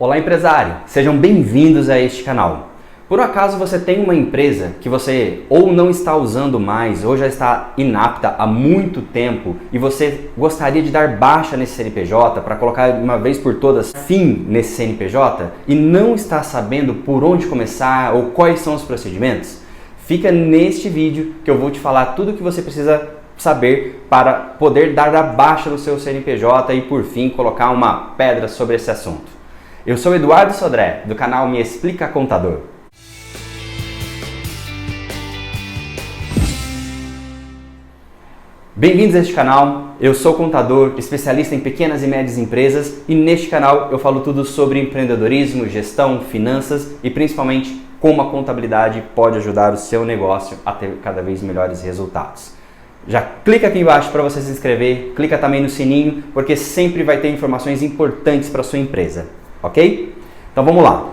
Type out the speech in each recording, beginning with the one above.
Olá, empresário! Sejam bem-vindos a este canal. Por acaso você tem uma empresa que você ou não está usando mais ou já está inapta há muito tempo e você gostaria de dar baixa nesse CNPJ para colocar de uma vez por todas fim nesse CNPJ e não está sabendo por onde começar ou quais são os procedimentos? Fica neste vídeo que eu vou te falar tudo o que você precisa saber para poder dar a baixa no seu CNPJ e por fim colocar uma pedra sobre esse assunto. Eu sou Eduardo Sodré, do canal Me Explica Contador. Bem-vindos a este canal, eu sou contador, especialista em pequenas e médias empresas e neste canal eu falo tudo sobre empreendedorismo, gestão, finanças e principalmente como a contabilidade pode ajudar o seu negócio a ter cada vez melhores resultados. Já clica aqui embaixo para você se inscrever, clica também no sininho porque sempre vai ter informações importantes para a sua empresa. Ok? Então vamos lá.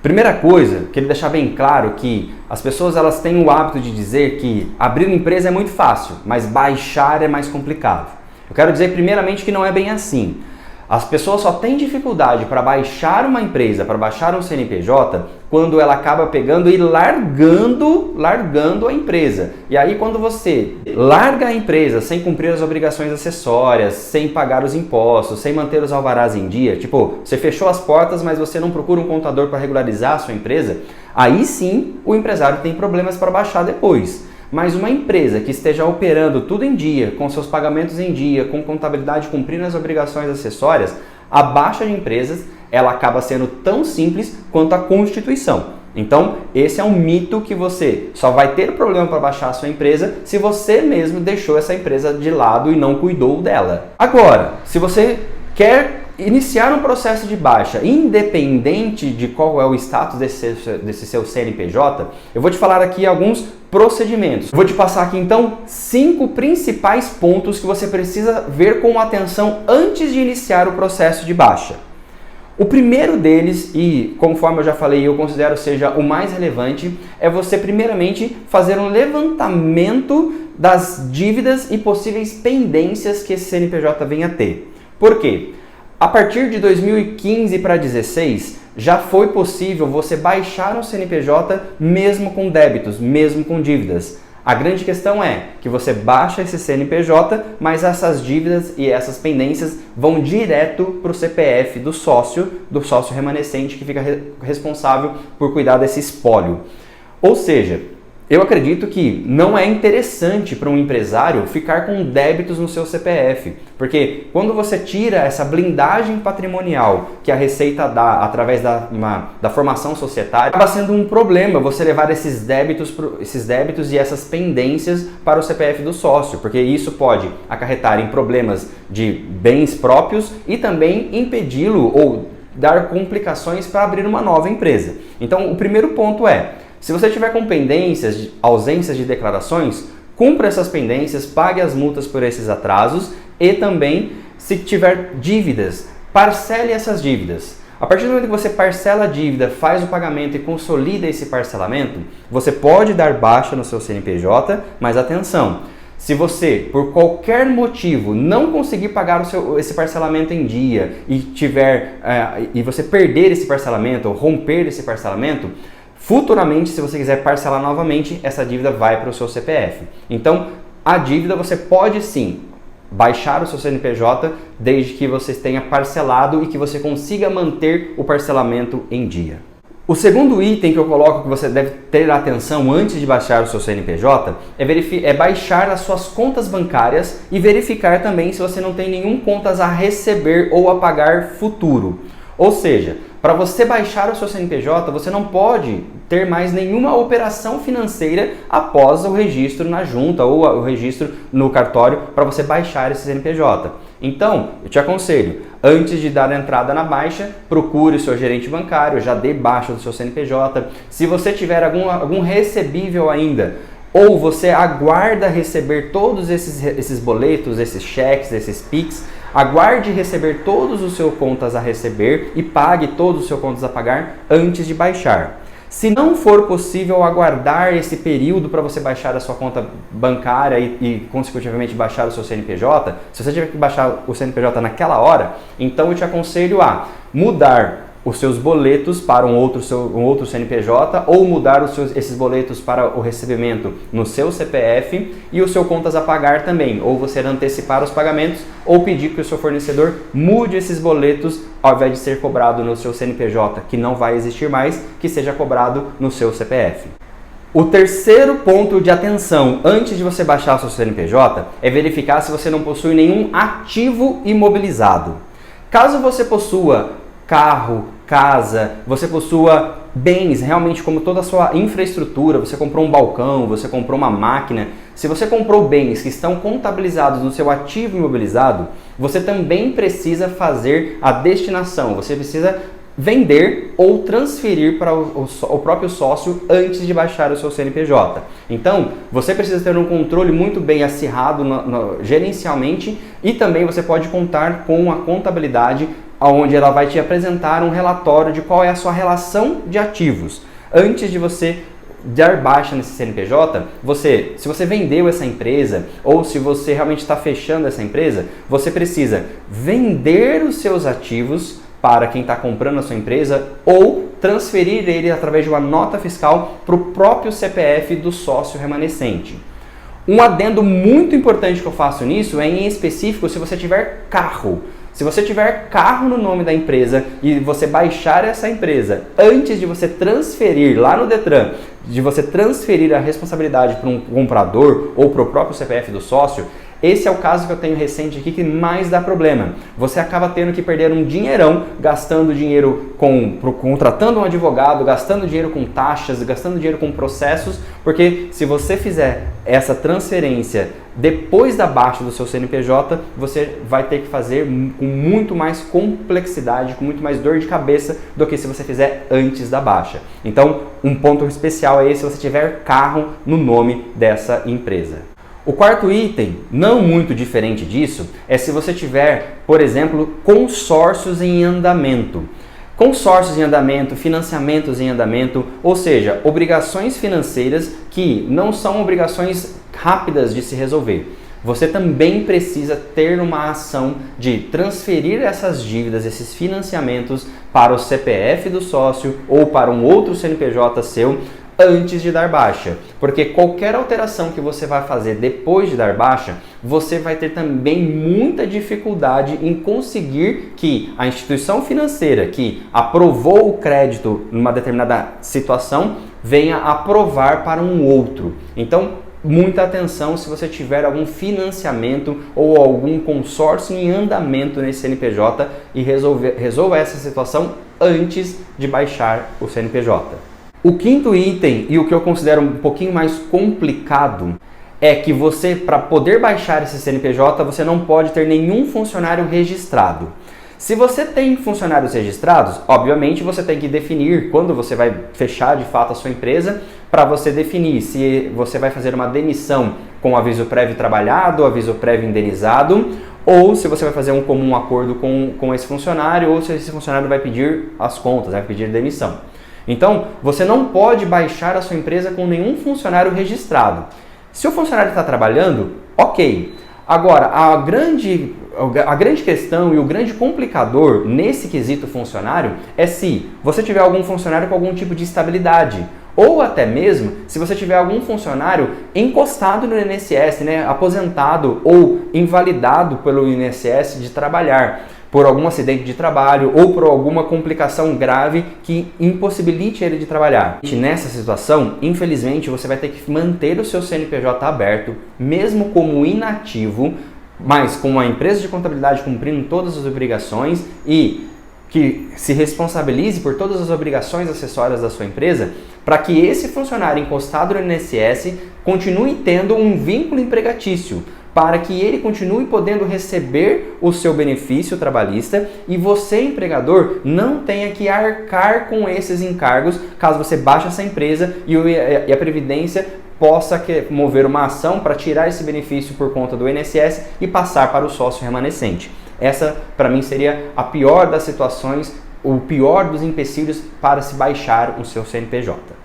Primeira coisa, quero deixar bem claro que as pessoas elas têm o hábito de dizer que abrir uma empresa é muito fácil, mas baixar é mais complicado. Eu quero dizer primeiramente que não é bem assim. As pessoas só têm dificuldade para baixar uma empresa, para baixar um CNPJ, quando ela acaba pegando e largando a empresa. E aí quando você larga a empresa sem cumprir as obrigações acessórias, sem pagar os impostos, sem manter os alvarás em dia, tipo, você fechou as portas, mas você não procura um contador para regularizar a sua empresa, aí sim o empresário tem problemas para baixar depois. Mas uma empresa que esteja operando tudo em dia, com seus pagamentos em dia, com contabilidade cumprindo as obrigações acessórias, a baixa de empresas ela acaba sendo tão simples quanto a Constituição. Então, esse é um mito que você só vai ter problema para baixar a sua empresa se você mesmo deixou essa empresa de lado e não cuidou dela. Agora, se você quer iniciar um processo de baixa, independente de qual é o status desse seu CNPJ, eu vou te falar aqui alguns procedimentos. Eu vou te passar aqui então 5 principais pontos que você precisa ver com atenção antes de iniciar o processo de baixa. O primeiro deles, e conforme eu já falei, eu considero seja o mais relevante, é você primeiramente fazer um levantamento das dívidas e possíveis pendências que esse CNPJ venha a ter. Por quê? A partir de 2015 para 2016, já foi possível você baixar um CNPJ mesmo com débitos, mesmo com dívidas. A grande questão é que você baixa esse CNPJ, mas essas dívidas e essas pendências vão direto para o CPF do sócio remanescente que fica responsável por cuidar desse espólio. Ou seja, eu acredito que não é interessante para um empresário ficar com débitos no seu CPF, porque quando você tira essa blindagem patrimonial que a Receita dá através da formação societária, acaba sendo um problema você levar esses débitos e essas pendências para o CPF do sócio, porque isso pode acarretar em problemas de bens próprios e também impedi-lo ou dar complicações para abrir uma nova empresa. Então, o primeiro ponto é: se você tiver com pendências, ausências de declarações, cumpra essas pendências, pague as multas por esses atrasos e também, se tiver dívidas, parcele essas dívidas. A partir do momento que você parcela a dívida, faz o pagamento e consolida esse parcelamento, você pode dar baixa no seu CNPJ, mas atenção! Se você, por qualquer motivo, não conseguir pagar esse parcelamento em dia e você perder esse parcelamento ou romper esse parcelamento, futuramente, se você quiser parcelar novamente, essa dívida vai para o seu CPF. Então, a dívida você pode sim baixar o seu CNPJ desde que você tenha parcelado e que você consiga manter o parcelamento em dia. O segundo item que eu coloco que você deve ter atenção antes de baixar o seu CNPJ é baixar as suas contas bancárias e verificar também se você não tem nenhum contas a receber ou a pagar futuro. Ou seja, para você baixar o seu CNPJ, você não pode ter mais nenhuma operação financeira após o registro na junta ou o registro no cartório para você baixar esse CNPJ. Então, eu te aconselho, antes de dar a entrada na baixa, procure o seu gerente bancário, já dê baixa do seu CNPJ. Se você tiver algum recebível ainda, ou você aguarda receber todos esses boletos, esses cheques, esses PIX, aguarde receber todos os seus contas a receber e pague todos os seus contas a pagar antes de baixar. Se não for possível aguardar esse período para você baixar a sua conta bancária e consecutivamente baixar o seu CNPJ, se você tiver que baixar o CNPJ naquela hora, então eu te aconselho a mudar os seus boletos para um outro CNPJ ou mudar esses boletos para o recebimento no seu CPF e o seu contas a pagar também, ou você antecipar os pagamentos ou pedir que o seu fornecedor mude esses boletos ao invés de ser cobrado no seu CNPJ, que não vai existir mais, que seja cobrado no seu CPF. O terceiro ponto de atenção antes de você baixar o seu CNPJ é verificar se você não possui nenhum ativo imobilizado. Caso você possua carro, casa, você possua bens, realmente como toda a sua infraestrutura, você comprou um balcão, você comprou uma máquina, se você comprou bens que estão contabilizados no seu ativo imobilizado, você também precisa fazer a destinação, você precisa vender ou transferir para o próprio sócio antes de baixar o seu CNPJ. Então, você precisa ter um controle muito bem acirrado gerencialmente e também você pode contar com a contabilidade onde ela vai te apresentar um relatório de qual é a sua relação de ativos. Antes de você dar baixa nesse CNPJ, se você vendeu essa empresa ou se você realmente está fechando essa empresa, você precisa vender os seus ativos para quem está comprando a sua empresa ou transferir ele através de uma nota fiscal para o próprio CPF do sócio remanescente. Um adendo muito importante que eu faço nisso é em específico se você tiver carro. Se você tiver carro no nome da empresa e você baixar essa empresa antes de você transferir lá no Detran, de você transferir a responsabilidade para um comprador ou para o próprio CPF do sócio, esse é o caso que eu tenho recente aqui que mais dá problema. Você acaba tendo que perder um dinheirão, gastando dinheiro contratando um advogado, gastando dinheiro com taxas, gastando dinheiro com processos, porque se você fizer essa transferência depois da baixa do seu CNPJ, você vai ter que fazer com muito mais complexidade, com muito mais dor de cabeça do que se você fizer antes da baixa. Então, um ponto especial é esse se você tiver carro no nome dessa empresa. O quarto item, não muito diferente disso, é se você tiver, por exemplo, consórcios em andamento. Consórcios em andamento, financiamentos em andamento, ou seja, obrigações financeiras que não são obrigações rápidas de se resolver. Você também precisa ter uma ação de transferir essas dívidas, esses financiamentos para o CPF do sócio ou para um outro CNPJ seu, antes de dar baixa, porque qualquer alteração que você vai fazer depois de dar baixa, você vai ter também muita dificuldade em conseguir que a instituição financeira que aprovou o crédito numa determinada situação venha aprovar para um outro. Então, muita atenção se você tiver algum financiamento ou algum consórcio em andamento nesse CNPJ e resolva essa situação antes de baixar o CNPJ. O quinto item, e o que eu considero um pouquinho mais complicado, é que você, para poder baixar esse CNPJ, você não pode ter nenhum funcionário registrado. Se você tem funcionários registrados, obviamente você tem que definir quando você vai fechar de fato a sua empresa, para você definir se você vai fazer uma demissão com aviso prévio trabalhado, aviso prévio indenizado, ou se você vai fazer um comum acordo com esse funcionário, ou se esse funcionário vai pedir as contas, vai pedir demissão. Então, você não pode baixar a sua empresa com nenhum funcionário registrado. Se o funcionário está trabalhando, ok. Agora, a grande questão e o grande complicador nesse quesito funcionário é se você tiver algum funcionário com algum tipo de estabilidade. Ou até mesmo se você tiver algum funcionário encostado no INSS, aposentado ou invalidado pelo INSS de trabalhar por algum acidente de trabalho ou por alguma complicação grave que impossibilite ele de trabalhar. E nessa situação, infelizmente, você vai ter que manter o seu CNPJ aberto, mesmo como inativo, mas com a empresa de contabilidade cumprindo todas as obrigações e que se responsabilize por todas as obrigações acessórias da sua empresa, para que esse funcionário encostado no INSS continue tendo um vínculo empregatício, para que ele continue podendo receber o seu benefício trabalhista e você, empregador, não tenha que arcar com esses encargos caso você baixe essa empresa e a Previdência possa mover uma ação para tirar esse benefício por conta do INSS e passar para o sócio remanescente. Essa, para mim, seria a pior das situações, o pior dos empecilhos para se baixar o seu CNPJ.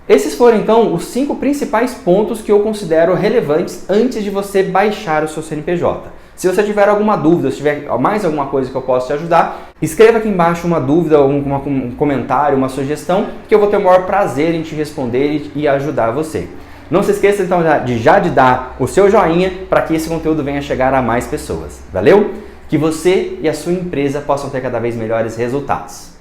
Esses foram, então, os 5 principais pontos que eu considero relevantes antes de você baixar o seu CNPJ. Se você tiver alguma dúvida, se tiver mais alguma coisa que eu possa te ajudar, escreva aqui embaixo uma dúvida, um comentário, uma sugestão, que eu vou ter o maior prazer em te responder e ajudar você. Não se esqueça então de dar o seu joinha para que esse conteúdo venha chegar a mais pessoas. Valeu? Que você e a sua empresa possam ter cada vez melhores resultados.